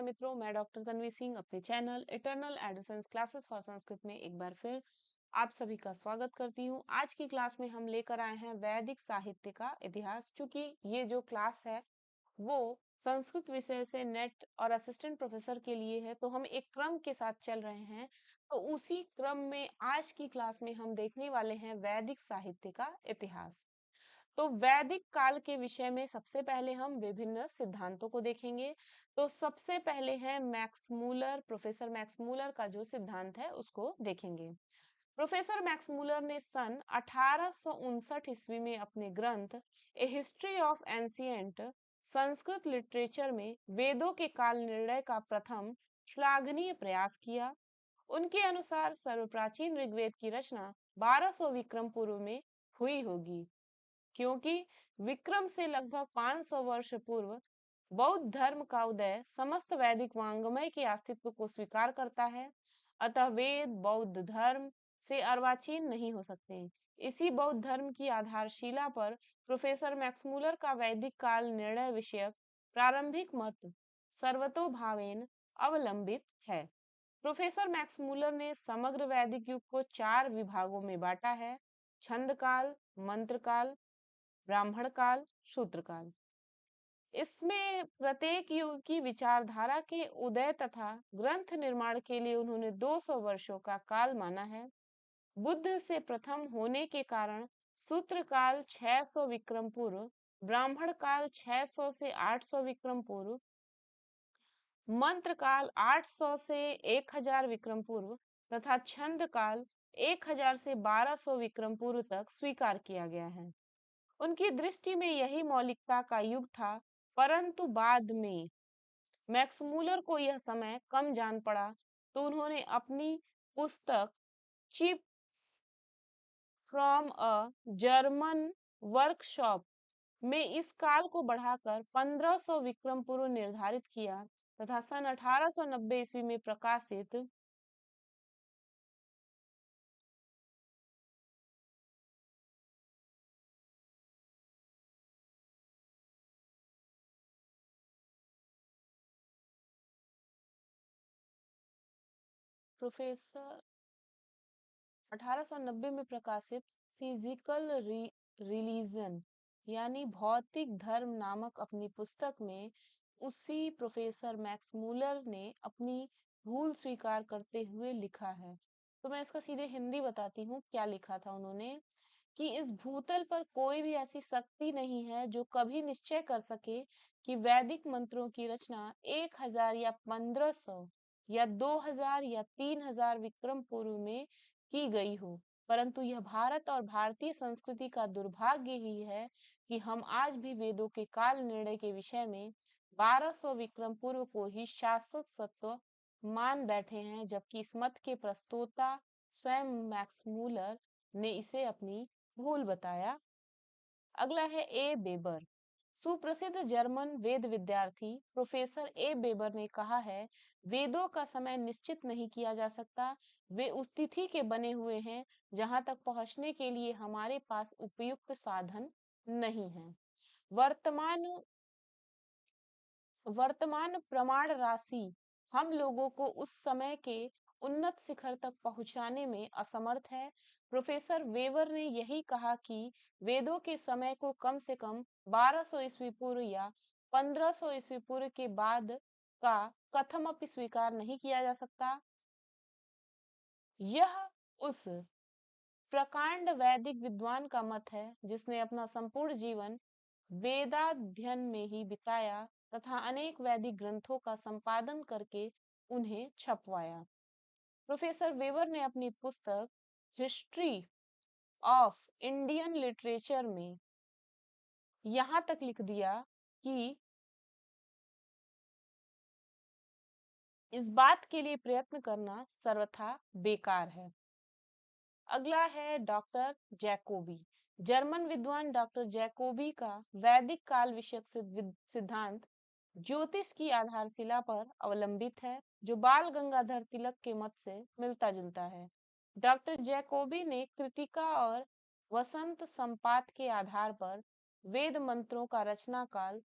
नमस्कार मित्रों, मैं डॉक्टर तन्वी सिंह अपने channel eternal Addison's classes for Sanskrit में एक बार फिर आप सभी का स्वागत करती हूँ। आज की क्लास में हम लेकर आए हैं वैदिक साहित्य का इतिहास। चूंकि ये जो क्लास है वो संस्कृत विषय से नेट और असिस्टेंट प्रोफेसर के लिए है, तो हम एक क्रम के साथ चल रहे हैं। तो उसी क्रम में आज की क्लास में हम देखने वाले हैं वैदिक साहित्य का इतिहास। तो वैदिक काल के विषय में सबसे पहले हम विभिन्न सिद्धांतों को देखेंगे। तो सबसे पहले है Max Muller, professor Max Muller का जो सिद्धांत है उसको देखेंगे। प्रोफेसर मैक्स मूलर ने सन 1859 ईस्वी में अपने ग्रंथ a history of ancient Sanskrit literature में वेदों के काल निर्णय का प्रथम श्लाघनीय प्रयास किया। उनके अनुसार सर्वप्राचीन ऋग्वेद की रचना 1200 विक्रम पूर्व में हुई होगी, क्योंकि विक्रम से लगभग 500 वर्ष पूर्व बौद्ध धर्म का उदय समस्त वैदिक वांग्मय के अस्तित्व को स्वीकार करता है। अतः वेद बौद्ध धर्म से अर्वाचीन नहीं हो सकते। इसी बौद्ध धर्म की आधारशिला पर प्रोफेसर मैक्समूलर का वैदिक काल निर्णय विषयक प्रारंभिक मत सर्वतोभावेन अवलंबित है। प्रोफेसर मैक्समूलर ने समग्र वैदिक युग को 4 विभागों में बांटा है: छंद काल, मंत्र काल, ब्राह्मण काल, शूद्र काल। इसमें प्रत्येक युग की विचारधारा के उदय तथा ग्रंथ निर्माण के लिए उन्होंने 200 वर्षों का काल माना है। बुद्ध से प्रथम होने के कारण सूत्र काल 600 विक्रम पूर्व, ब्राह्मण काल 600 से 800 विक्रम पूर्व, मंत्र काल 800 से 1000 विक्रम पूर्व तथा छंद काल 1000 से 1200 विक्रम पूर्व तक स्वीकार किया गया है। उनकी दृष्टि में यही मौलिकता का युग था, परंतु बाद में मैक्समूलर को यह समय कम जान पड़ा, तो उन्होंने अपनी पुस्तक chips from a German workshop में इस काल को बढ़ाकर 1500 विक्रम पूर्व निर्धारित किया तथा सन 1890 ईस्वी में प्रकाशित प्रोफेसर 1890 में प्रकाशित फिजिकल रिलीजन यानी भौतिक धर्म नामक अपनी पुस्तक में उसी प्रोफेसर मैक्स मूलर ने अपनी भूल स्वीकार करते हुए लिखा है। तो मैं इसका सीधे हिंदी बताती हूँ क्या लिखा था उन्होंने, कि इस भूतल पर कोई भी ऐसी शक्ति नहीं है जो कभी निश्चय कर सके कि वैदिक मंत्रों की रचना 1000 या 1500 या 2000 या 3000 विक्रम पूर्व में की गई हो। परंतु यह भारत और भारतीय संस्कृति का दुर्भाग्य ही है कि हम आज भी वेदों के काल निर्णय के विषय में 1200 विक्रम पूर्व को ही शाश्वत सत्व मान बैठे हैं, जबकि इस मत के प्रस्तोता स्वयं मैक्स मूलर ने इसे अपनी भूल बताया। अगला है ए बेबर। सुप्रसिद्ध जर्मन वेद विद्यार्थी प्रोफेसर ए बेबर ने कहा है, वेदों का समय निश्चित नहीं किया जा सकता। वे उस तिथि के बने हुए हैं जहां तक पहुंचने के लिए हमारे पास उपयुक्त साधन नहीं है। वर्तमान वर्तमान प्रमाण राशि हम लोगों को उस समय के उन्नत शिखर तक पहुंचाने में असमर्थ है। प्रोफेसर वेवर ने यही कहा कि वेदों के समय को कम से कम 1200 ईस्वी पूर्व या 1500 ईस्वी पूर्व के बाद का कथमपि स्वीकार नहीं किया जा सकता। यह उस प्रकांड वैदिक विद्वान का मत है जिसने अपना संपूर्ण जीवन वेदाध्ययन में ही बिताया तथा अनेक वैदिक ग्रंथों का संपादन करके उन्हें छपवाया। प्रोफेसर वेवर ने अपनी पुस्तक हिस्ट्री ऑफ इंडियन लिटरेचर में यहां तक लिख दिया कि इस बात के लिए प्रयत्न करना सर्वथा बेकार है। अगला है डॉक्टर जैकोबी। जर्मन विद्वान डॉक्टर जैकोबी का वैदिक काल विषयक सिद्धांत ज्योतिष की आधारशिला पर अवलंबित है, जो बाल गंगाधर तिलक के मत से मिलता जुलता है। डॉक्टर जैकोबी ने कृतिका और वसंत संपात के आधार पर वेद मंत्रों का रचना काल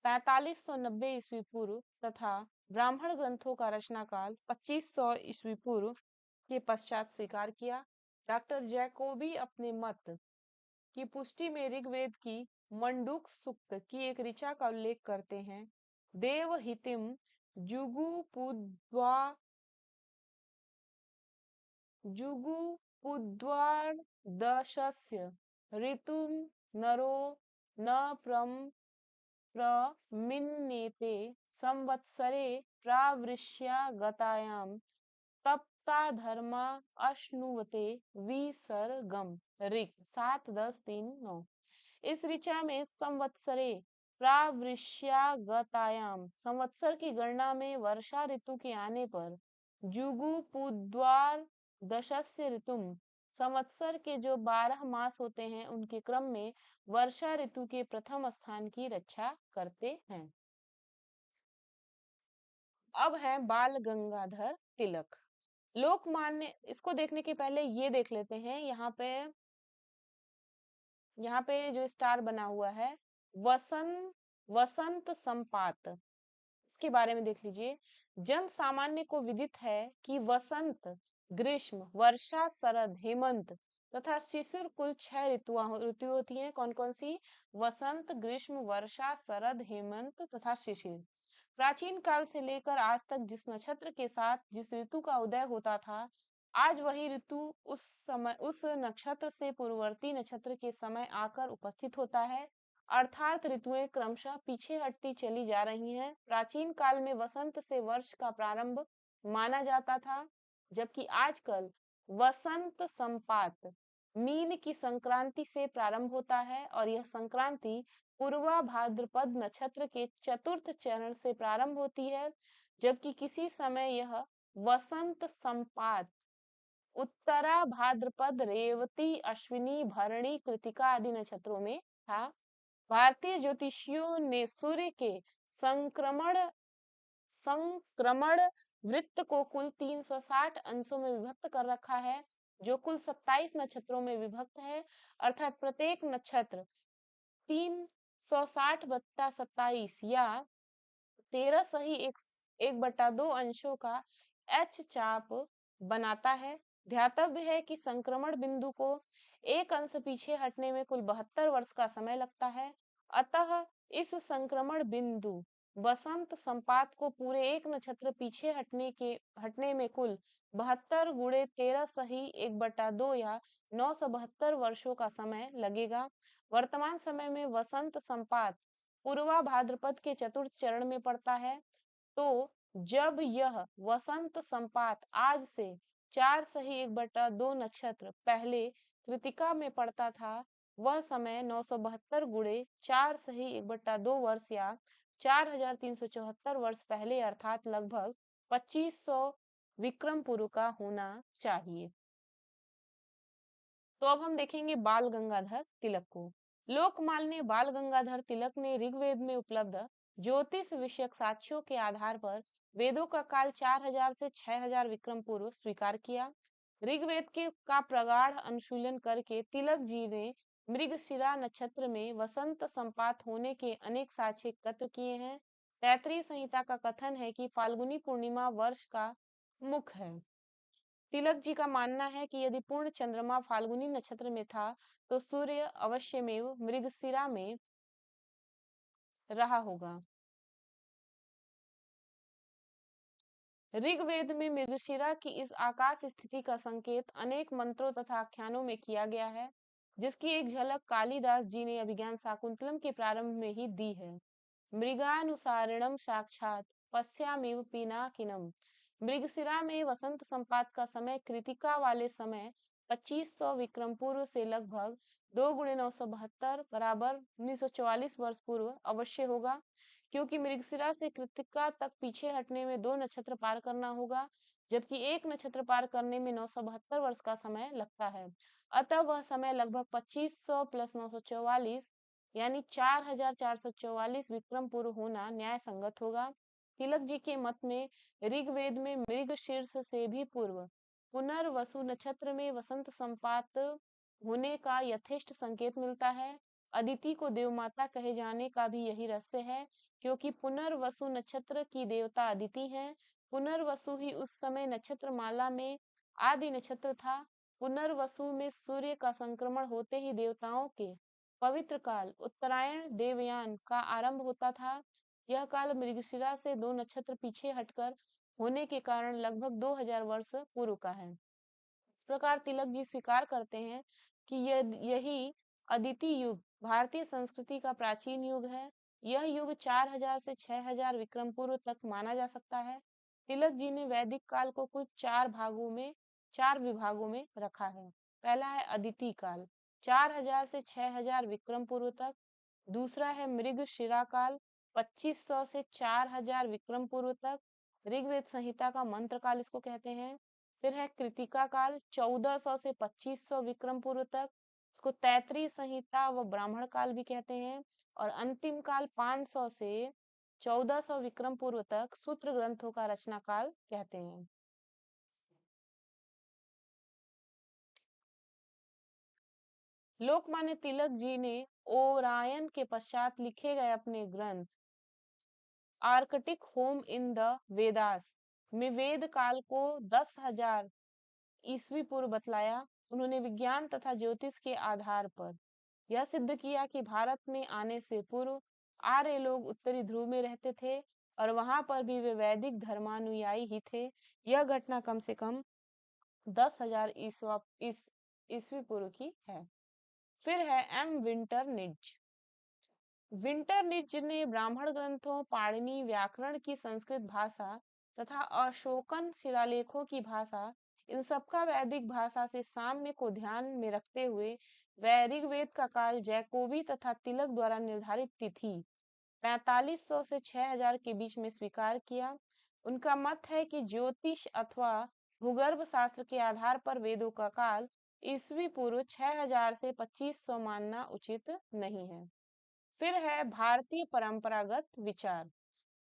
4590 ईस्वी पूर्व तथा ब्राह्मण ग्रंथों का रचना काल 2500 ईस्वी पूर्व के पश्चात स्वीकार किया। डॉक्टर जैकोबी अपने मत की पुष्टि में ऋग्वेद की मंडूक सूक्त की एक ऋचा का उल्लेख करते हैं। देवहितिम जुगुपुद्वा जुगुपुद्वादशस्य ऋतुं नरो न प्रमिन्नेते संवत्सरे प्रावृष्यागतायां तप्ता धर्मा अश्नुवते विसर्गम। ऋग 7-10-3-9। इस ऋचा में संवत्सरे प्रावृष्यागतायाम संवत्सर की गणना में वर्षा ऋतु के आने पर जुगुपुद्वार दशस्य ऋतुम संवत्सर के जो 12 मास होते हैं उनके क्रम में वर्षा ऋतु के प्रथम स्थान की रक्षा करते हैं। अब है बाल गंगाधर तिलक। लोकमान्य, इसको देखने के पहले ये देख लेते हैं, यहाँ पे जो स्टार बना हुआ है वसंत संपात, इसके बारे में देख लीजिए। जन सामान्य को विदित है कि वसंत, ग्रीष्म, वर्षा, शरद, हेमंत तथा शिशिर कुल 6 ऋतु होती हैं। कौन कौन सी? वसंत, ग्रीष्म, वर्षा, शरद, हेमंत तथा शिशिर। प्राचीन काल से लेकर आज तक जिस नक्षत्र के साथ जिस ऋतु का उदय होता था, आज वही ऋतु उस नक्षत्र से पूर्ववर्ती नक्षत्र के समय आकर उपस्थित होता है। अर्थात ऋतुएं क्रमशः पीछे हटती चली जा रही हैं। प्राचीन काल में वसंत से वर्ष का प्रारंभ माना जाता था, जबकि आजकल वसंत संपात मीन की संक्रांति से प्रारंभ होता है और यह संक्रांति पूर्वा भाद्रपद नक्षत्र के चतुर्थ चरण से प्रारंभ होती है, जबकि किसी समय यह वसंत संपात उत्तरा भाद्रपद, रेवती, अश्विनी, भरणी, कृतिका आदि नक्षत्रों में था। भारतीय ज्योतिषियों ने सूर्य के संक्रमण संक्रमण वृत्त को कुल 360 अंशों में विभक्त कर रखा है, जो कुल 27 नक्षत्रों में विभक्त है। अर्थात प्रत्येक नक्षत्र 360/27 या 13 सही 1/2 अंशों का एच चाप बनाता है। ध्यातव्य है कि संक्रमण बिंदु को एक अंश पीछे हटने में कुल 72 वर्ष का समय लगता है। अतः इस संक्रमण बिंदु वसंत संपात को पूरे एक नक्षत्र पीछे हटने में कुल 72 गुणे 13 सही 1/2 या 972 वर्षों का समय लगेगा। वर्तमान समय में वसंत संपात पूर्वा भाद्रपद के चतुर्थ चरण में पड़ता है। तो जब यह वसंत संपात आज से 4 सही 1/2 नक्षत्र पहले कृतिका में पड़ता था, वह समय 972 गुणे 4 सही 1/2 वर्ष या 4374 वर्ष पहले अर्थात लगभग 2500 विक्रम पूर्व का होना चाहिए। तो अब हम देखेंगे बाल गंगाधर तिलक को। लोकमान्य बाल गंगाधर तिलक ने ऋग्वेद में उपलब्ध ज्योतिष विषयक साक्ष्यों के आधार पर वेदों का काल 4000 से 6000 विक्रम पूर्व स्वीकार किया। ऋग्वेद के का प्रगाढ़ अनुशीलन करके तिलक जी ने मृगशिरा नक्षत्र में वसंत संपात होने के अनेक साक्ष्य एकत्र किए हैं। तैत्तिरीय संहिता का कथन है कि फाल्गुनी पूर्णिमा वर्ष का मुख है। तिलक जी का मानना है कि यदि पूर्ण चंद्रमा फाल्गुनी नक्षत्र में था तो सूर्य अवश्यमेव मृगशिरा में रहा होगा। ऋग्वेद में मृगशिरा की इस आकाश स्थिति का संकेत अनेक मंत्रों तथा आख्यानों में किया गया है, जिसकी एक झलक कालिदास जी ने अभिज्ञान शाकुंतलम के प्रारंभ में ही दी है। मृगानुसारिणम साक्षात पश्यामेव पिनाकिनम। मृगशिरा में वसंत संपात का समय कृतिका वाले समय 2500 विक्रम पूर्व से लगभग 2 गुणे 972 बराबर 1944 वर्ष पूर्व अवश्य होगा, क्योंकि मृगशिरा से कृतिका तक पीछे हटने में 2 नक्षत्र पार करना होगा, जबकि एक नक्षत्र पार करने में 972 वर्ष का समय लगता है। अतः वह समय लगभग 2500 + 944 यानी 4444 विक्रम पूर्व होना न्याय संगत होगा। तिलक जी के मत में ऋग्वेद में मृगशीर्ष से भी पूर्व पुनर्वसु नक्षत्र में वसंत संपात होने का यथेष्ट संकेत मिलता है। अदिति को देवमाता कहे जाने का भी यही रहस्य है, क्योंकि पुनर्वसु नक्षत्र की देवता अदिति हैं। पुनर्वसु ही उस समय नक्षत्र माला में आदि नक्षत्र था। पुनर्वसु में सूर्य का संक्रमण होते ही देवताओं के पवित्र काल उत्तरायण देवयान का आरंभ होता था। यह काल मृगशिरा से 2 नक्षत्र पीछे हटकर होने के कारण लगभग 2000 वर्ष पूर्व का है। इस प्रकार तिलक जी स्वीकार करते हैं कि यही अदिति युग भारतीय संस्कृति का प्राचीन युग है। यह युग 4000 से 6000 विक्रम पूर्व तक माना जा सकता है। तिलक जी ने वैदिक काल को कुछ चार विभागों में रखा है। पहला है अदिति काल, 4000 से 6000 विक्रम पूर्व तक। दूसरा है मृगशिरा काल, 2500 से 4000 विक्रम पूर्व तक। ऋग्वेद संहिता का मंत्र काल इसको कहते हैं। फिर है कृतिका काल, 1400 से 2500 विक्रम पूर्व तक। इसको तैत्तिरीय संहिता व ब्राह्मण काल भी कहते हैं। और अंतिम काल 500 से 1400 विक्रम पूर्व तक सूत्र ग्रंथों का रचना काल कहते हैं। लोकमान्य तिलक जी ने ओरायन के पश्चात लिखे गए अपने ग्रंथ Arctic home in the Vedas में वेद काल को 10,000 ईस्वी पूर्व बतलाया। उन्होंने विज्ञान तथा ज्योतिष के आधार पर यह सिद्ध किया कि भारत में आने से पूर्व आर्य लोग उत्तरी ध्रुव में रहते थे और वहां पर भी वे वैदिक धर्मानुयायी ही थे। यह घटना कम से कम 10,000 ईस्वी पूर्व की है। फिर है एम विंटरनिच। विंटरनिच ने ब्राह्मण ग्रंथों, पाणिनि व्याकरण की संस्कृत भाषा तथा अशोकन शिलालेखों की भाषा, इन सबका वैदिक भाषा से साम्य को ध्यान में रखते हुए ऋग्वेद का काल जैकोबी तथा तिलक द्वारा निर्धारित तिथि 4500 से 6000 के बीच में स्वीकार किया। उनका मत है कि ज्योतिष अथवा भूगर्भ शास्त्र के आधार पर वेदों का काल ईस्वी पूर्व 6000 से 2500 मानना उचित नहीं है। फिर है भारतीय परंपरागत विचार।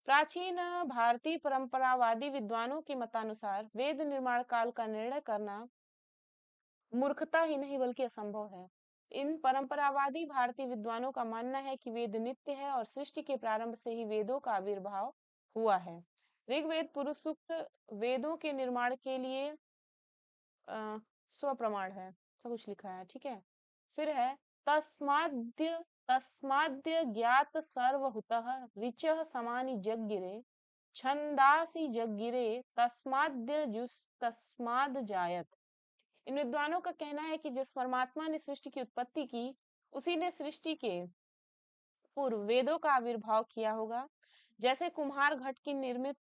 प्राचीन भारतीय परंपरावादी विद्वानों के मतानुसार वेद निर्माण काल का निर्णय करना मूर्खता ही नहीं बल्कि असंभव है। इन परंपरावादी भारतीय विद्वानों का मानना है कि वेद नित्य है और सृष्टि के प्रारंभ से ही वेदों का आविर्भाव हुआ है। ऋग्वेद पुरुष सूक्त वेदों के निर्माण के लिए स्वप्रमाण है, सब कुछ लिखा है, ठीक है। फिर है तस्माद्य तस्माद्य ज्ञात सर्वहुतः ऋचः समानि जग्गिरे छंदासि जग्गिरे तस्माद्य जुस तस्माद् जायत। इन विद्वानों का कहना है कि जिस परमात्मा ने सृष्टि की उत्पत्ति की, उसी ने सृष्टि के पूर्व वेदों का आविर्भाव किया होगा। जैसे कुम्हार घट की निर्मित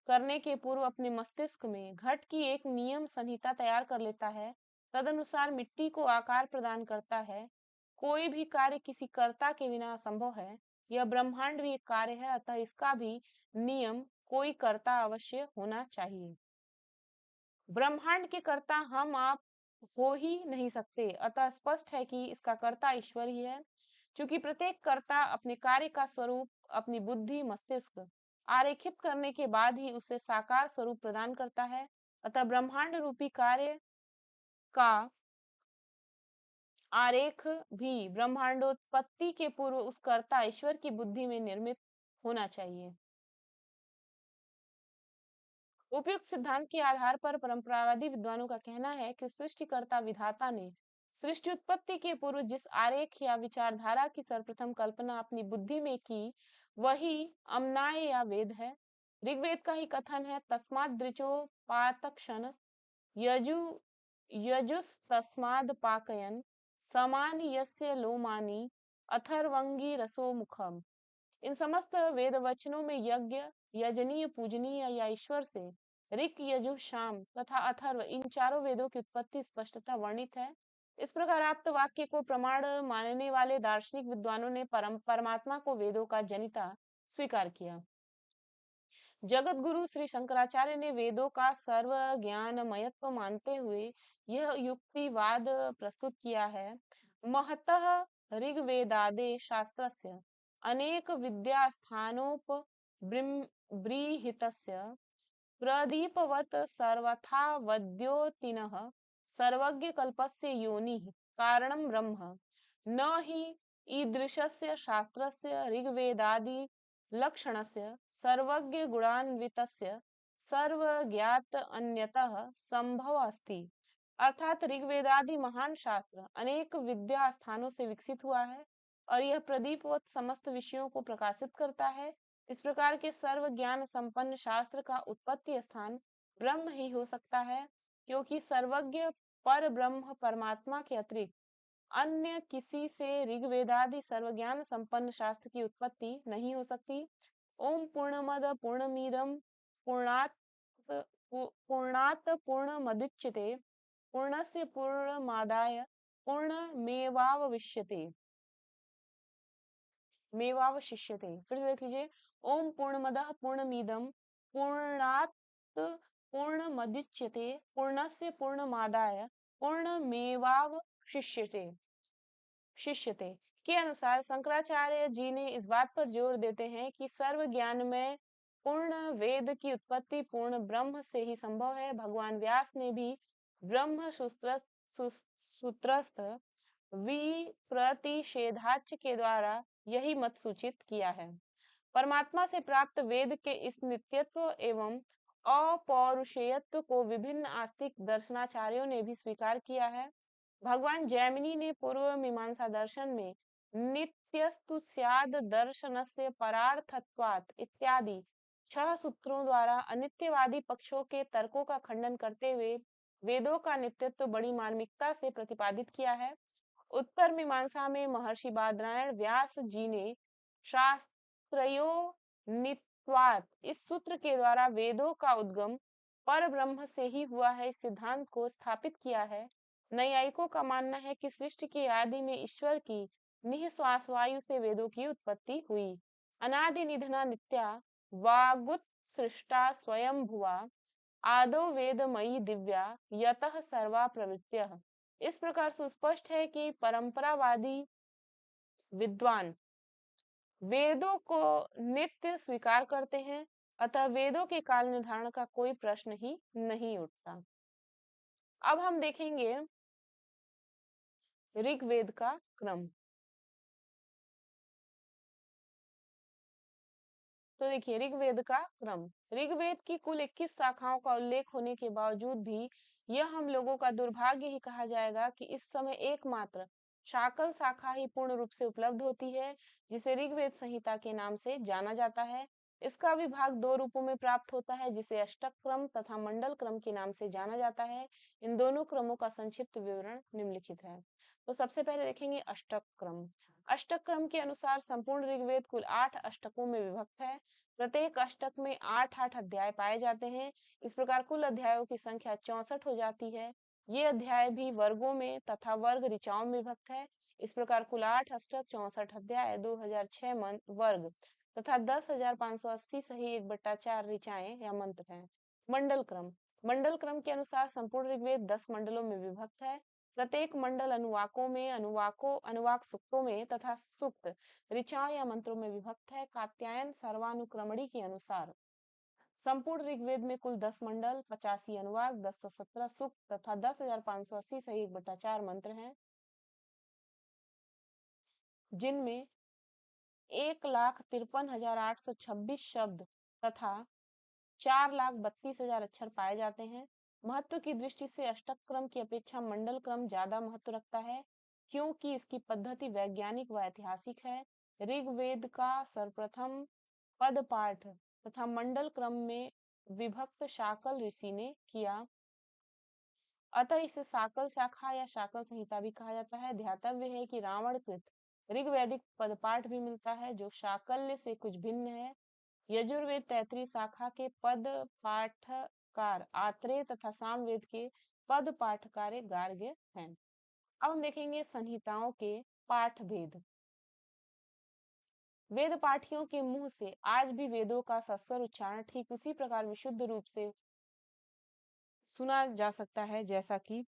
करने के पूर्व अपने मस्तिष्क में घट की एक नियम संहिता तैयार कर लेता है, तदनुसार मिट्टी को आकार प्रदान करता है। कोई भी कार्य किसी कर्ता के बिना असंभव है। यह ब्रह्मांड भी एक कार्य है, अतः इसका भी नियम कोई कर्ता अवश्य होना चाहिए। ब्रह्मांड के कर्ता हम आप हो ही नहीं सकते, अतः स्पष्ट है कि इसका कर्ता ईश्वर ही है। क्योंकि प्रत्येक कर्ता अपने कार्य का स्वरूप अपनी बुद्धि मस्तिष्क आरेखित करने के बाद ही उसे साकार स्वरूप प्रदान करता है, अतः ब्रह्मांड रूपी कार्य का आरेख भी ब्रह्मांडोत्पत्ति के पूर्व उस कर्ता ईश्वर की बुद्धि में निर्मित होना चाहिए। उपयुक्त सिद्धांत के आधार पर परंपरावादी विद्वानों का कहना है कि सृष्टिकर्ता विधाता ने सृष्टि उत्पत्ति के पूर्व जिस आरेख या विचारधारा की सर्वप्रथम कल्पना अपनी बुद्धि में की, वही अमनाय या वेद है। ऋग्वेद का ही कथन है, तस्माद् दृचो पातक्षण यजु यजुस्तस्माद् पाकयन् समानि यस्य लोमानि अथर्वंगी रसो मुखम। इन समस्त वेद वचनों में यज्ञ, यजनीय, पूजनीय या ईश्वर से ऋक, यजु, शाम तथा अथर्व इन चारों वेदों की उत्पत्ति स्पष्टता वर्णित है। इस प्रकार आप्त वाक्य को प्रमाण मानने वाले दार्शनिक विद्वानों ने परमात्मा को वेदों का जनिता स्वीकार किया। जगत गुरु श्री शंकराचार्य ने वेदों का सर्व ज्ञानमयत्व मानते हुए यह युक्तिवाद प्रस्तुत किया है। महतः ऋग्वेदादे शास्त्रस्य अनेक विद्यास्थानोपबृंहितस्य प्रदीपवत् सर्वथा वद्योतिनः सर्वज्ञ कल्पस्य योनिः कारणं ब्रह्म न हि ईदृशस्य शास्त्रस्य ऋग्वेदादि लक्षणस्य सर्वज्ञ गुणान्वितस्य सर्वज्ञात अन्यतः संभव अस्ति। अर्थात ऋग्वेदादि महान शास्त्र अनेक विद्या स्थानों से विकसित हुआ है और यह प्रदीपवत समस्त विषयों को प्रकाशित करता है। इस प्रकार के सर्व ज्ञान संपन्न शास्त्र का उत्पत्ति स्थान ब्रह्म ही हो सकता है, क्योंकि सर्वज्ञ पर ब्रह्म परमात्मा के अतिरिक्त अन्य किसी से ऋग्वेदादि सर्वज्ञान संपन्न शास्त्र की उत्पत्ति नहीं हो सकती। ओम पूर्णमद पूर्णमिदम पूर्णात पूर्णात पूर्णमुदच्यते पूर्णस्य पूर्णमादाय पूर्णमेवावशिष्यते मेवावशिष्यते। फिर से देख लीजिए, ओम पूर्णमदः पूर्णमिदं पूर्णात् पूर्णमुदच्यते पूर्णस्य पूर्णमादाय पूर्णमेवावशिष्यते शिष्यते के अनुसार शंकराचार्य जी ने इस बात पर जोर देते हैं कि सर्व ज्ञान में पूर्ण वेद की उत्पत्ति पूर्ण ब्रह्म से ही संभव है। भगवान व्यास ने भी ब्रह्म सूत्रस्थ विप्रतिषेधाच के द्वारा यही मत सूचित किया है। परमात्मा से प्राप्त वेद के इस नित्यत्व एवं अपौरुषेयत्व को विभिन्न आस्तिक दर्शनाचार्यों ने भी स्वीकार किया है। भगवान जैमिनी ने पूर्व मीमांसा दर्शन में नित्यस्तु स्याद दर्शनस्य परार्थत्वात् इत्यादि 6 सूत्रों द्वारा अनित्यवादी पक्षों के तर्कों का खंडन करते हुए वेदों का नित्यत्व बड़ी मार्मिकता से प्रतिपादित किया है। उत्तर मीमांसा में महर्षि बादरायण व्यास जी ने शास्त्रयो नित्वात् इस सूत्र के द्वारा वेदों का उद्गम पर ब्रह्म से ही हुआ है इस सिद्धांत को स्थापित किया है। नैयायिकों का मानना है कि सृष्टि की आदि में ईश्वर की निःश्वास वायु से वेदों की उत्पत्ति हुई। अनादि निधना नित्या वागुत सृष्टा स्वयं भुवा आदो वेदमयी दिव्या यतः सर्वा प्रवृत्त्यः। इस प्रकार सुस्पष्ट है कि परंपरावादी विद्वान वेदों को नित्य स्वीकार करते हैं, अतः वेदों के काल निर्धारण का कोई प्रश्न ही नहीं उठता। अब हम देखेंगे ऋग्वेद का क्रम। तो देखिए ऋग्वेद का क्रम, ऋग्वेद की कुल 21 शाखाओं का उल्लेख होने के बावजूद भी यह हम लोगों का दुर्भाग्य ही कहा जाएगा कि इस समय एकमात्र शाकल शाखा ही पूर्ण रूप से उपलब्ध होती है, जिसे ऋग्वेद संहिता के नाम से जाना जाता है। इसका विभाग दो रूपों में प्राप्त होता है, जिसे अष्टक क्रम तथा मंडल क्रम के नाम से जाना जाता है। इन दोनों क्रमों का संक्षिप्त विवरण निम्नलिखित है। तो सबसे पहले देखेंगे अष्टक क्रम। अष्टक क्रम के अनुसार संपूर्ण ऋग्वेद कुल 8 अष्टकों में विभक्त है। प्रत्येक अष्टक में 8-8 अध्याय पाए जाते हैं। इस प्रकार कुल अध्यायों की संख्या 64 हो जाती है। ये अध्याय भी वर्गों में तथा वर्ग ऋचाओं में विभक्त है। इस प्रकार कुल 8 अष्टक 64 अध्याय 2006 वर्ग तथा 10,580 सही 1/4 ऋचाएं या मंत्र हैं। मंडल क्रम, मंडल क्रम के अनुसार संपूर्ण ऋग्वेद 10 मंडलों में विभक्त है। प्रत्येक मंडल अनुवाकों में अनुवाक सूक्तों में तथा सूक्त ऋचाओं या मंत्रों में विभक्त है। कात्यायन सर्वानुक्रमणी के अनुसार संपूर्ण ऋग्वेद में कुल 10 मंडल 85 अनुवाक 1017 सूक्त तथा 10,580 सही 1/4 मंत्र हैं, जिनमें 1,53,826 शब्द तथा 4,32,000 अक्षर पाए जाते हैं। महत्व की दृष्टि से अष्टक क्रम की अपेक्षा मंडल क्रम ज्यादा महत्व रखता है, क्योंकि इसकी पद्धति वैज्ञानिक व ऐतिहासिक है। ऋग्वेद का सर्वप्रथम पद पाठ तथा मंडल क्रम में विभक्त शाकल ऋषि ने किया, अतः इसे शाकल शाखा या शाकल संहिता भी कहा जाता है। ध्यातव्य है कि रावण कृत ऋग्वैदिक पदपाठ भी मिलता है, जो शाकल्य से कुछ भिन्न है। यजुर्वेद तैतृय शाखा के पद पाठकार आत्रेय तथा सामवेद के पद पाठकार गार्ग्य हैं। अब हम देखेंगे संहिताओं के पाठ भेद। वेद पाठियों के मुंह से आज भी वेदों का सस्वर उच्चारण ठीक उसी प्रकार विशुद्ध रूप से सुना जा सकता है जैसा कि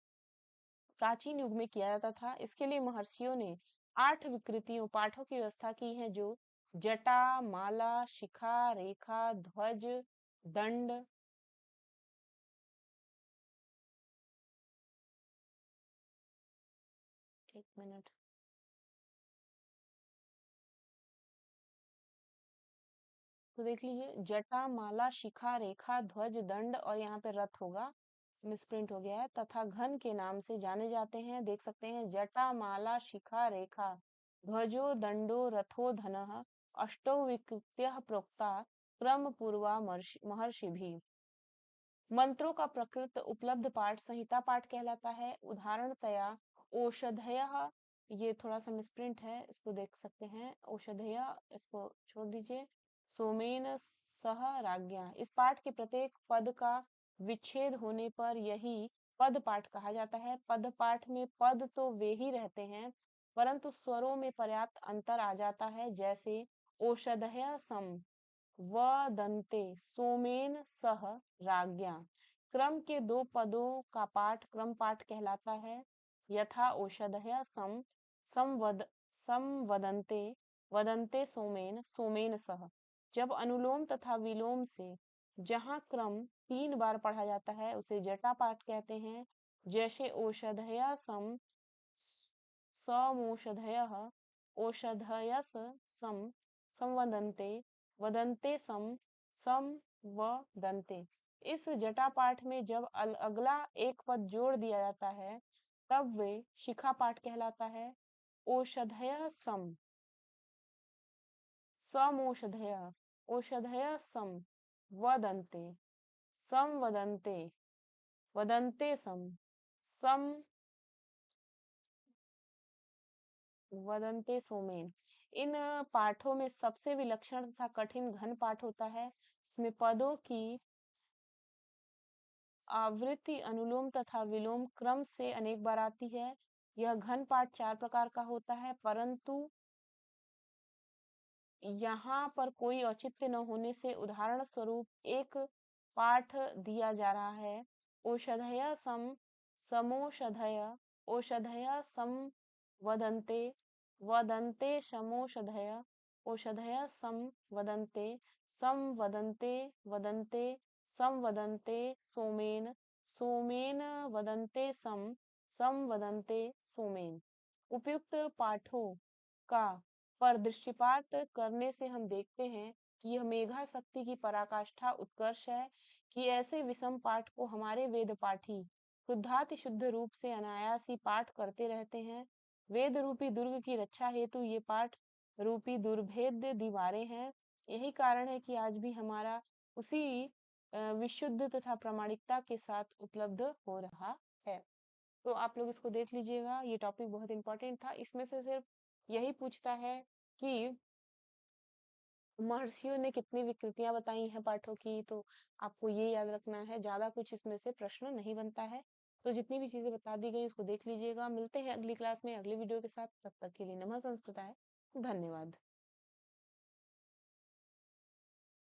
प्राचीन युग में किया जाता था। इसके लिए महर्षियों ने 8 विकृतियों पाठों की व्यवस्था की है, जो जटा, माला, शिखा, रेखा, ध्वज, दंड, एक मिनट, तो देख लीजिए, जटा माला शिखा रेखा ध्वज दंड और यहाँ पे रथ होगा, मिसप्रिंट हो गया है, तथा घन के नाम से जाने जाते हैं। देख सकते हैं, जटा माला शिखा रेखा ध्वजो दंडो रथो धनः अष्टौ विकृत्य प्रोक्ता क्रम पूर्वा महर्षि भी। मंत्रों का प्रकृत उपलब्ध पाठ संहिता पाठ कहलाता है। उदाहरणतया औषधयः, ये थोड़ा सा मिसप्रिंट है, इसको देख सकते हैं, औषधय, इसको छोड़ दीजिए। सोमेन सह राज्ञा, इस पाठ के प्रत्येक पद का विच्छेद होने पर यही पद पाठ कहा जाता है। पद पाठ में पद तो वे ही रहते हैं, परंतु स्वरों में पर्याप्त अंतर आ जाता है। जैसे औषधय सम वदन्ते सोमेन सह राज्ञा। क्रम के दो पदों का पाठ क्रम पाठ कहलाता है। यथा औषधय संवदन्ते वदन्ते सोमेन सोमेन सह। जब अनुलोम तथा विलोम से जहाँ क्रम 3 बार पढ़ा जाता है उसे जटा पाठ कहते हैं। जैसे औषधय समौषधयः औषधयस सम संवदन्ते वदन्ते संवदन्ते। इस जटा पाठ में जब अगला एक पद जोड़ दिया जाता है तब वे शिखा पाठ कहलाता है। औषधय समौषधय औषधय वदन्ते संवदन्ते वदन्ते वदन्ते सोमेन। इन पाठों में सबसे विलक्षण तथा कठिन घन पाठ होता है, जिसमें पदों की आवृत्ति अनुलोम तथा विलोम क्रम से अनेक बार आती है। यह घन पाठ 4 प्रकार का होता है, परंतु यहाँ पर कोई औचित्य न होने से उदाहरण स्वरूप एक पाठ दिया जा रहा है। औषधय समौषधय औषधय वदन्ते वदन्ते समौषधय औषधय वदन्ते वदन्ते वदन्ते वदन्ते सोमेन सोमेन वदन्ते वदन्ते सोमेन। उपयुक्त पाठों का पर दृष्टिपात करने से हम देखते हैं कि यह मेघा शक्ति की पराकाष्ठा उत्कर्ष है कि ऐसे विषम पाठ को हमारे वेद पाठी शुद्धाति शुद्ध रूप से अनायास ही पाठ करते रहते हैं। वेद रूपी दुर्ग की रक्षा हेतु ये पाठ रूपी दुर्भेद्य दीवारें हैं। यही कारण है कि आज भी हमारा उसी विशुद्ध तथा प्रामाणिकता के साथ उपलब्ध हो रहा है। तो आप लोग इसको देख लीजिएगा, ये टॉपिक बहुत इंपॉर्टेंट था। इसमें से सिर्फ यही पूछता है कि महर्षियों ने कितनी विकृतियां बताई हैं पाठों की, तो आपको ये याद रखना है, ज्यादा कुछ इसमें से प्रश्न नहीं बनता है। तो जितनी भी चीजें बता दी गई उसको देख लीजिएगा। मिलते हैं अगली क्लास में अगली वीडियो के साथ, तब तक के लिए नमः संस्कृताय, धन्यवाद।